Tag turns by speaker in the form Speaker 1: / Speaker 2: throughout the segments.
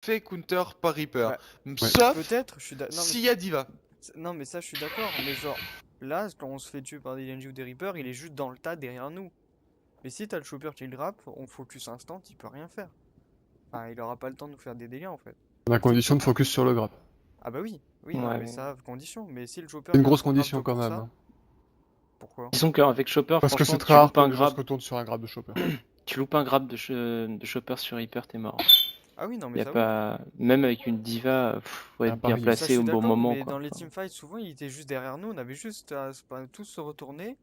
Speaker 1: fait counter par Reaper.
Speaker 2: Bah,
Speaker 3: Ouais.
Speaker 1: Sauf
Speaker 2: peut-être, je suis d'accord.
Speaker 1: s'il y a Diva.
Speaker 2: Non, mais ça, je suis d'accord. Mais genre, là, quand on se fait tuer par des LNG ou des Reapers, il est juste dans le tas derrière nous. Mais si t'as le chopper qui le grappe, on focus instant, il peut rien faire. Enfin, il aura pas le temps de nous faire des dégâts en fait.
Speaker 3: À la condition de focus sur le grab.
Speaker 2: Ah bah oui, oui, non, mais
Speaker 4: Ouais.
Speaker 2: ça, condition. Mais si le chopper
Speaker 3: C'est une
Speaker 2: garde
Speaker 3: grosse
Speaker 2: son grab
Speaker 3: condition
Speaker 2: que
Speaker 3: quand
Speaker 2: pour
Speaker 3: même.
Speaker 2: ça,
Speaker 3: Hein.
Speaker 2: pourquoi?
Speaker 4: Disons qu'avec Chopper,
Speaker 3: Parce que
Speaker 4: franchement,
Speaker 3: c'est très
Speaker 4: tu
Speaker 3: rare
Speaker 4: loupes
Speaker 3: que
Speaker 4: un
Speaker 3: les gens se
Speaker 4: grab,
Speaker 3: retournent sur un grab de chopper.
Speaker 4: tu loupes un grab de Chopper sur Reaper, t'es mort.
Speaker 2: Ah oui, non,
Speaker 4: Y
Speaker 2: mais
Speaker 4: a
Speaker 2: ça oui.
Speaker 4: pas, même avec une diva, faut
Speaker 3: Un
Speaker 4: être bien
Speaker 3: pari.
Speaker 2: Ça, je
Speaker 4: placé
Speaker 2: suis
Speaker 4: au bon
Speaker 2: d'accord,
Speaker 4: moment,
Speaker 2: mais
Speaker 4: quoi.
Speaker 2: dans les
Speaker 4: Enfin,
Speaker 2: teamfights, souvent, il était juste derrière nous, on avait juste à tous se retourner,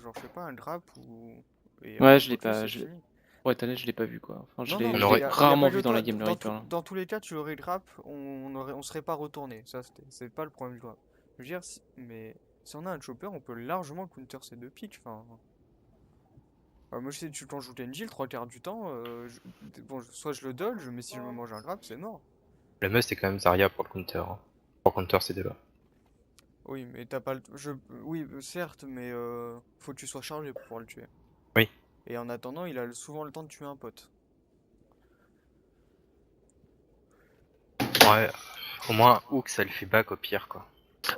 Speaker 2: genre, je sais pas, un grab ou... Et
Speaker 4: ouais,
Speaker 2: on
Speaker 4: je l'ai
Speaker 2: focus,
Speaker 4: pas,
Speaker 2: c'est fini.
Speaker 4: pour être honnête, je l'ai pas vu, quoi. Enfin,
Speaker 2: Non, non,
Speaker 4: je
Speaker 2: mais
Speaker 4: l'ai
Speaker 5: aurait-
Speaker 2: y a pas
Speaker 4: rarement vu
Speaker 2: lieu de
Speaker 4: dans la
Speaker 2: toi,
Speaker 4: game de Reaper, là.
Speaker 2: dans tous les cas, tu aurais le grab, on serait pas retourné, ça, c'est pas le problème du grab. Je veux dire, mais si on a un chopper, on peut largement counter ces deux pics, enfin... moi, je sais, quand je joue TNJ, le trois quarts du temps, bon, soit je le dodge, mais si je me mange un grab, c'est mort.
Speaker 5: Le must est quand même Zarya pour le counter. Hein. Pour counter, c'est débat.
Speaker 2: Oui, mais t'as pas le... Oui, certes, mais faut que tu sois chargé pour pouvoir le tuer.
Speaker 5: Oui.
Speaker 2: Et en attendant, il a souvent le temps de tuer un pote.
Speaker 5: Ouais, au moins, Hook, ça le fait back au pire, quoi.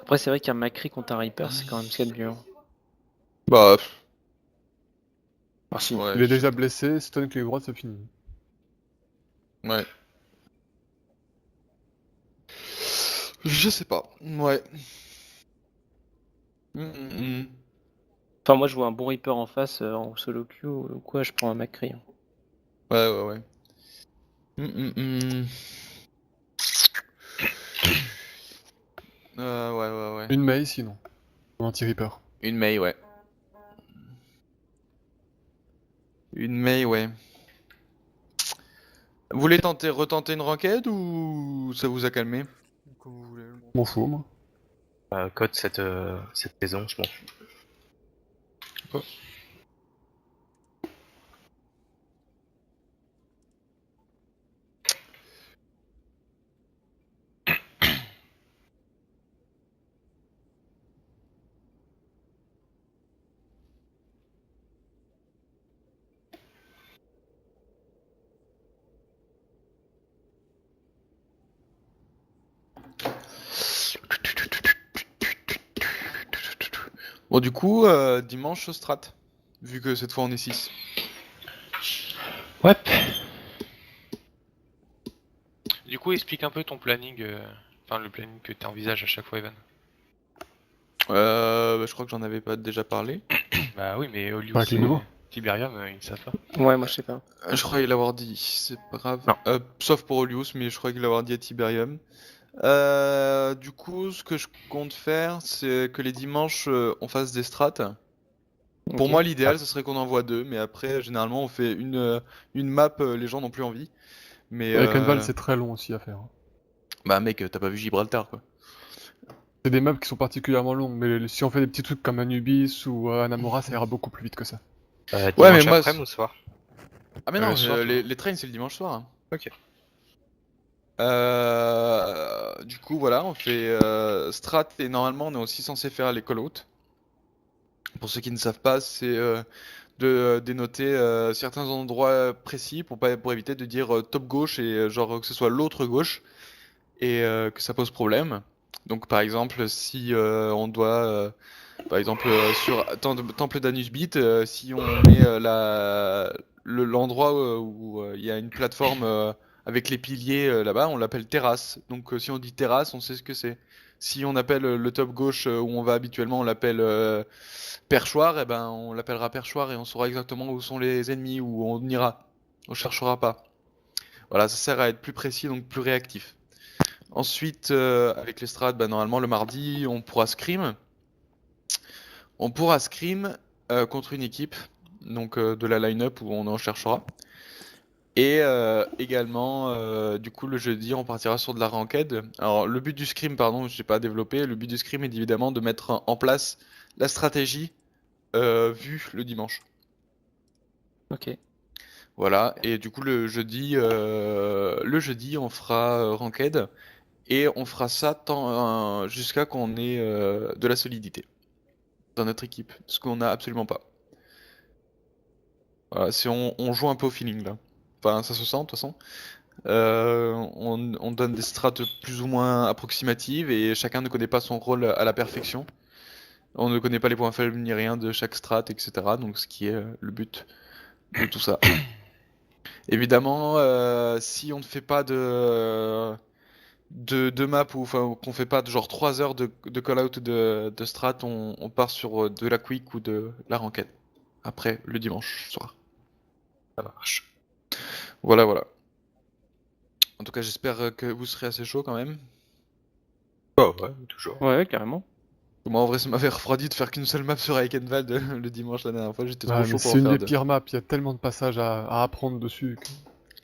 Speaker 4: Après, c'est vrai qu'un Macri contre un Reaper, c'est quand même ce qu'il y a de mieux.
Speaker 1: Bah,
Speaker 4: Ah si.
Speaker 1: ouais,
Speaker 3: Il est déjà blessé, stun clé droite, c'est fini.
Speaker 1: Ouais. Je sais pas. Ouais. Mm.
Speaker 4: Enfin, moi, je vois un bon Reaper en face, en solo queue ou quoi, je prends un Macri.
Speaker 1: Ouais. Ouais.
Speaker 3: Une Mei sinon. En anti-reaper.
Speaker 1: Une Mei, ouais. Une Mei, ouais. Vous voulez retenter une ranked ou ça vous a calmé?
Speaker 2: Comme vous voulez.
Speaker 3: M'en fous, moi.
Speaker 5: Code cette saison, je m'en fous.
Speaker 1: Bon, du coup, dimanche, strat. Vu que cette fois on est 6.
Speaker 4: Ouais.
Speaker 6: Du coup, explique un peu ton planning, enfin le planning que tu envisages à chaque fois, Evan.
Speaker 1: Je crois que j'en avais pas déjà parlé.
Speaker 6: Bah oui, mais
Speaker 3: Pas
Speaker 6: Olius
Speaker 3: avec les
Speaker 6: et
Speaker 3: nouveaux.
Speaker 6: Tiberium, ils savent pas.
Speaker 4: Ouais, moi, je sais pas.
Speaker 1: Je croyais l'avoir dit, c'est pas grave.
Speaker 5: Non.
Speaker 1: Sauf pour Olius, mais je croyais l'avoir dit à Tiberium. Du coup, ce que je compte faire, c'est que les dimanches, on fasse des strats. Pour
Speaker 4: Ok.
Speaker 1: moi, l'idéal, ce serait qu'on envoie 2, mais après, généralement, on fait une map, les gens n'ont plus envie. Mais
Speaker 3: Avec Enval, c'est très long aussi à faire. Hein.
Speaker 1: bah mec, t'as pas vu Gibraltar, quoi.
Speaker 3: C'est des maps qui sont particulièrement longues, mais si on fait des petits trucs comme Anubis ou Anamora, ça ira beaucoup plus vite que ça.
Speaker 1: Ouais,
Speaker 5: Dimanche
Speaker 1: mais moi,
Speaker 5: après-midi ou soir?
Speaker 1: Ah mais
Speaker 5: Le
Speaker 1: non,
Speaker 5: soir, toujours.
Speaker 1: les trains, c'est le dimanche soir. Hein.
Speaker 5: Ok.
Speaker 1: Du coup, voilà, on fait strat et normalement, on est aussi censé faire les call-out. Pour ceux qui ne savent pas, c'est de dénoter certains endroits précis pour éviter de dire top gauche et genre que ce soit l'autre gauche et que ça pose problème. Donc par exemple, si on doit, par exemple sur Temple d'Anubis, si on met l'endroit où il y a une plateforme avec les piliers là-bas, on l'appelle terrasse. Donc si on dit terrasse, on sait ce que c'est. Si on appelle le top gauche où on va habituellement, on l'appelle perchoir, et ben on l'appellera perchoir et on saura exactement où sont les ennemis, où on ira. On cherchera pas. Voilà, ça sert à être plus précis, donc plus réactif. Ensuite, avec les strats, bah, normalement le mardi, on pourra scrim. On pourra scrim contre une équipe, donc de la line-up où on en cherchera. Et également, du coup, le jeudi, on partira sur de la ranked. Alors, le but du scrim, pardon, je n'ai pas développé. Le but du scrim est évidemment de mettre en place la stratégie vue le dimanche.
Speaker 4: Ok.
Speaker 1: Voilà. Et du coup, le jeudi, on fera ranked. Et on fera ça jusqu'à qu'on ait de la solidité dans notre équipe, ce qu'on n'a absolument pas. Voilà, on joue un peu au feeling là. Enfin, ça se sent de toute façon. On donne des strates plus ou moins approximatives et chacun ne connaît pas son rôle à la perfection. On ne connaît pas les points faibles ni rien de chaque strat, etc. Donc ce qui est le but de tout ça. Évidemment, si on ne fait pas de map ou enfin qu'on fait pas de genre 3 heures de call-out de strat, on part sur de la quick ou de la ranked. Après le dimanche soir.
Speaker 5: Ça marche.
Speaker 1: Voilà, voilà. En tout cas, j'espère que vous serez assez chaud quand même.
Speaker 5: Oh ouais, toujours.
Speaker 4: Ouais, carrément.
Speaker 1: Moi, en vrai, ça m'avait refroidi de faire qu'une seule map sur Eichenwald le dimanche la dernière fois. J'étais trop
Speaker 3: Ouais,
Speaker 1: chaud
Speaker 3: mais
Speaker 1: pour
Speaker 3: c'est
Speaker 1: en
Speaker 3: une
Speaker 1: faire
Speaker 3: des
Speaker 1: deux.
Speaker 3: pires maps, il y a tellement de passages à apprendre dessus.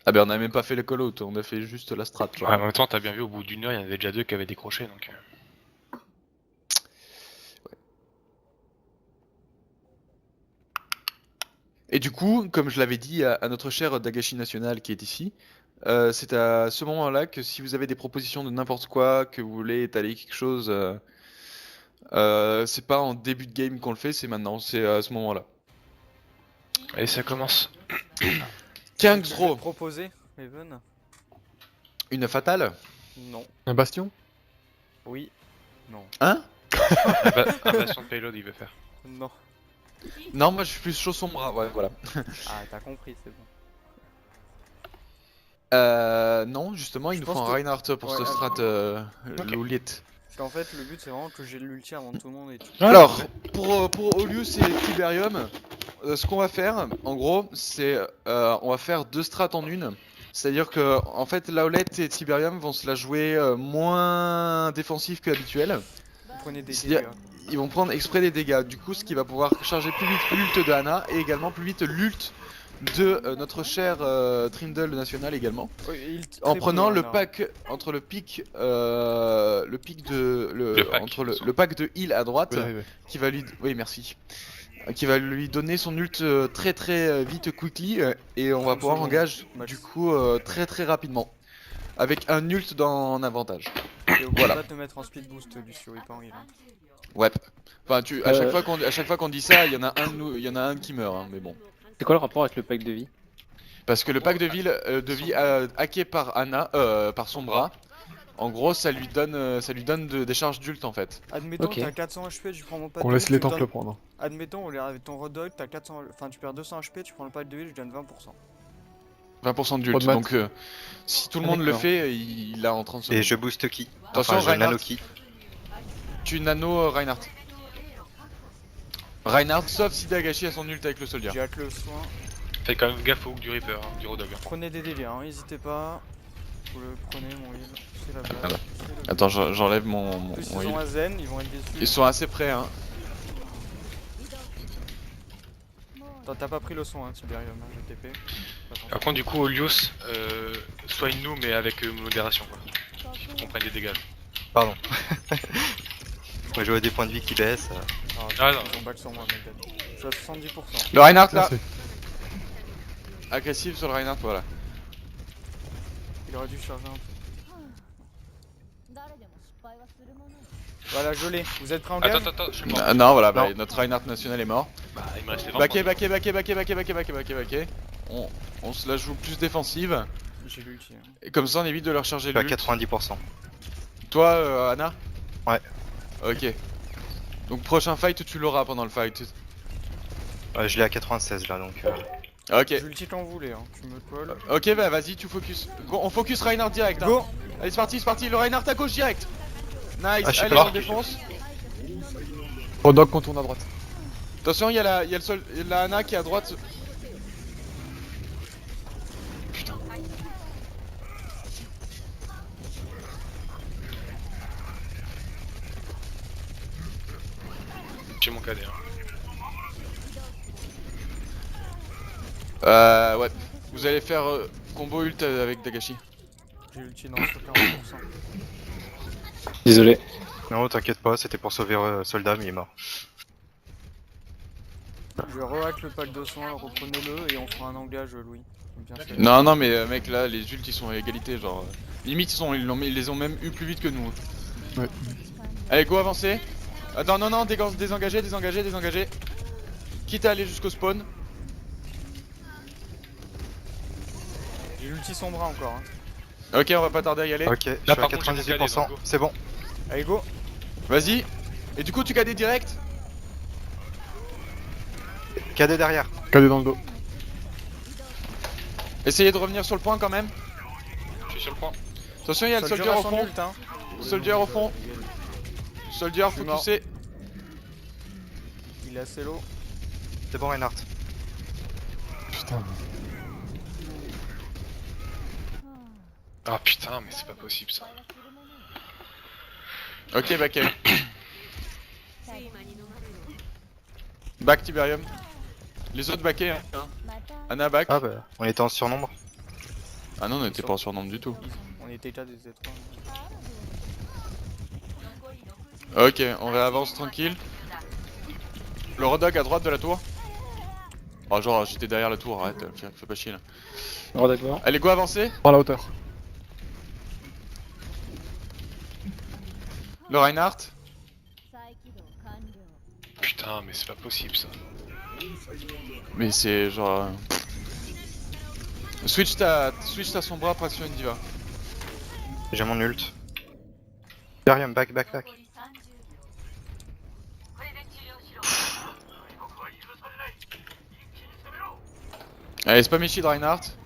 Speaker 1: Ah ben, on a même pas fait le call-out, on a fait juste la strat. Genre.
Speaker 6: Ouais, en même temps, t'as bien vu, au bout d'une heure, il y en avait déjà 2 qui avaient décroché, donc...
Speaker 1: Et du coup, comme je l'avais dit à notre cher Dagashi National qui est ici, c'est à ce moment-là que si vous avez des propositions de n'importe quoi, que vous voulez étaler quelque chose, c'est pas en début de game qu'on le fait, c'est maintenant, c'est à ce moment-là.
Speaker 6: Allez, ça commence.
Speaker 1: Kings
Speaker 2: Je vais
Speaker 1: Row,
Speaker 2: te proposer, Even.
Speaker 1: une fatale.
Speaker 2: Non.
Speaker 3: Un bastion?
Speaker 2: Oui. Non.
Speaker 1: Hein?
Speaker 6: Un bastion de payload, il veut faire.
Speaker 2: Non.
Speaker 1: Non, moi je suis plus chaud sombre, ouais, voilà.
Speaker 2: Ah, t'as compris, c'est bon.
Speaker 1: Non, justement, il
Speaker 2: Je
Speaker 1: nous
Speaker 2: pense
Speaker 1: faut un
Speaker 2: que-
Speaker 1: Reinhardt pour
Speaker 2: Ouais,
Speaker 1: ce
Speaker 2: ah,
Speaker 1: strat
Speaker 6: Ok.
Speaker 1: Louliet.
Speaker 2: Parce qu'en fait, le but c'est vraiment que j'ai l'ulti avant tout le monde et tout.
Speaker 1: Alors, pour Olius et Tiberium, ce qu'on va faire, en gros, c'est on va faire 2 strats en une. C'est-à-dire que, en fait, Laolette et Tiberium vont se la jouer moins défensif que habituel.
Speaker 2: Vous prenez des
Speaker 1: C'est-à-dire,
Speaker 2: dégâts.
Speaker 1: ils vont prendre exprès des dégâts. Du coup, ce qui va pouvoir charger plus vite l'ult de Anna et également plus vite l'ult de notre cher Trindle national également.
Speaker 2: Oui,
Speaker 1: En
Speaker 2: très
Speaker 1: prenant
Speaker 2: peu,
Speaker 1: le
Speaker 2: hein,
Speaker 1: pack entre le pic de
Speaker 6: Le pack,
Speaker 1: entre le,
Speaker 6: de toute façon.
Speaker 1: le pack de heal à droite
Speaker 3: Ouais, ouais.
Speaker 1: qui va lui oui merci qui va lui donner son ult très très vite quickly et on va
Speaker 2: 30
Speaker 1: pouvoir
Speaker 2: secondes,
Speaker 1: engage
Speaker 2: max.
Speaker 1: du coup très très rapidement avec un ult en avantage.
Speaker 2: Et oublie
Speaker 1: Voilà.
Speaker 2: pas de te mettre en speed boost du sur Reaper, il hein.
Speaker 1: Ouais. Enfin à
Speaker 4: Euh.
Speaker 1: chaque fois qu'on dit ça, il y en a un de nous, il y en a un qui meurt hein, mais bon.
Speaker 4: C'est quoi le rapport avec le pack de vie?
Speaker 1: Parce que le pack de vie hacké par Anna par Sombra, en gros ça lui donne des charges d'ult en fait.
Speaker 2: Admettons
Speaker 4: Ok.
Speaker 2: que t'as 400 HP, tu prends mon pack
Speaker 3: Qu'on
Speaker 2: de
Speaker 3: laisse
Speaker 2: heal,
Speaker 3: les
Speaker 2: tu me
Speaker 3: tanks le
Speaker 2: donnes-
Speaker 3: prendre.
Speaker 2: Admettons, avec ton Rodog, t'as 400... Enfin, tu perds 200 HP, tu prends le pack de heal, je donne 20%.
Speaker 1: 20% d'ult.
Speaker 3: Pas de maths.
Speaker 1: Donc si tout le
Speaker 4: Ah,
Speaker 1: monde le
Speaker 4: d'accord.
Speaker 1: fait, il a en 30 secondes.
Speaker 5: Et je booste qui?
Speaker 1: Attention,
Speaker 5: Enfin, je
Speaker 1: Reinhardt.
Speaker 5: nano qui?
Speaker 1: Tu nano Reinhardt. Reinhardt sauf si Dagashi a son ult avec le soldier.
Speaker 2: J'ai hâte le soin.
Speaker 6: Faites quand même gaffe au hook du Reaper, hein, du Rodog.
Speaker 2: Prenez des dégâts, hein, n'hésitez pas. Vous le prenez, mon heal. C'est la base.
Speaker 1: Voilà.
Speaker 2: c'est le but.
Speaker 1: Attends, j'enlève mon
Speaker 2: En plus,
Speaker 1: mon
Speaker 2: ils ont
Speaker 1: heal.
Speaker 2: un zen, ils vont être déçus.
Speaker 1: Ils sont assez près hein.
Speaker 2: Attends, t'as pas pris le son, hein, Tiberium, hein, GTP. Attention.
Speaker 6: Par contre, du coup, Olios, soigne-nous, mais avec modération, quoi. Faut qu'on prenne des dégâts.
Speaker 5: Pardon. Moi, je vois des points de vie qui baissent.
Speaker 6: Ah, non.
Speaker 2: Ils ont back sur moi, mec. Je suis à 70%.
Speaker 1: Le Reinhardt là.
Speaker 3: Merci.
Speaker 1: Agressif sur le Reinhardt, voilà.
Speaker 2: Il aurait dû charger un peu. Voilà, je l'ai. Vous êtes prêts en
Speaker 6: Attends,
Speaker 2: gage
Speaker 6: attends, je suis mort.
Speaker 1: Non voilà,
Speaker 5: Non.
Speaker 1: bah, notre Reinhardt national est mort.
Speaker 6: Bah, il me restait 20
Speaker 1: Backé,
Speaker 6: points.
Speaker 1: backé. On se la joue plus défensive.
Speaker 2: J'ai l'ulti. Hein.
Speaker 1: Et comme ça on évite de leur charger
Speaker 5: Je suis à
Speaker 1: l'ult.
Speaker 5: 90%.
Speaker 1: Toi Anna?
Speaker 5: Ouais.
Speaker 1: Ok. Donc prochain fight tu l'auras pendant le fight.
Speaker 5: Je l'ai à 96 là, donc...
Speaker 1: Ok.
Speaker 2: Je l'ulti quand vous voulez, hein. Tu me colles.
Speaker 1: Ok bah vas-y tu focus. Go, on focus Reinhardt direct hein.
Speaker 2: Go.
Speaker 1: Allez c'est parti, le Reinhardt à gauche direct. Nice,
Speaker 5: Ah, je sais
Speaker 1: allez
Speaker 5: pas.
Speaker 1: on défonce.
Speaker 3: Rodog qu'on tourne à droite.
Speaker 1: Attention il y a la Anna qui est à droite.
Speaker 6: J'ai mon cadet. Hein.
Speaker 1: Ouais. Vous allez faire combo ult avec Dagashi.
Speaker 2: J'ai l'ulti dans 40%.
Speaker 4: Désolé.
Speaker 5: Non, t'inquiète pas, c'était pour sauver Soldat, mais il est mort.
Speaker 2: Je rehack le pack de soins, reprenez-le et on fera un engage, Louis. Bien fait.
Speaker 1: Non mais mec là les ults ils sont à égalité genre. Limite ils les ont même eu plus vite que nous.
Speaker 3: Ouais.
Speaker 1: Allez go avancez. Attends non désengagez. Quitte à aller jusqu'au spawn.
Speaker 2: J'ai l'ulti sombra encore. Hein.
Speaker 1: Ok, on va pas tarder à y aller.
Speaker 5: Ok, je
Speaker 6: Là,
Speaker 5: suis à
Speaker 6: par contre, j'ai mon KD,
Speaker 5: 98%.
Speaker 6: donc go.
Speaker 5: C'est bon.
Speaker 2: Allez, go.
Speaker 1: Vas-y. Et du coup, tu KD direct?
Speaker 5: KD derrière.
Speaker 3: KD dans le dos.
Speaker 1: Essayez de revenir sur le point quand même.
Speaker 6: Je suis sur le point.
Speaker 1: Attention, il y a le soldier
Speaker 2: a
Speaker 1: au
Speaker 2: son
Speaker 1: fond.
Speaker 2: ult, hein.
Speaker 1: Soldier au fond. Soldier,
Speaker 2: suis
Speaker 1: faut
Speaker 2: mort.
Speaker 1: pousser.
Speaker 2: Il est assez low.
Speaker 5: C'est bon, Reinhardt.
Speaker 3: Putain.
Speaker 6: Ah putain, mais c'est pas possible ça.
Speaker 1: Ok, back A. Back Tiberium. Les autres back A, hein. Anna back.
Speaker 5: Ah bah, on était en surnombre.
Speaker 1: Ah non, on était pas en surnombre du tout.
Speaker 2: On était déjà des étoiles.
Speaker 1: Ok, on réavance tranquille. Le Rodog à droite de la tour. Oh genre j'étais derrière la tour, arrête, fais pas chier là.
Speaker 4: Oh, d'accord.
Speaker 1: Allez go avancer.
Speaker 3: Par la hauteur.
Speaker 1: Le Reinhardt.
Speaker 6: Putain, mais c'est pas possible ça.
Speaker 1: Mais c'est genre... Switch ta son bras, traction une diva.
Speaker 5: J'ai mon ult. Imperium, back.
Speaker 1: Allez spam shield Reinhardt.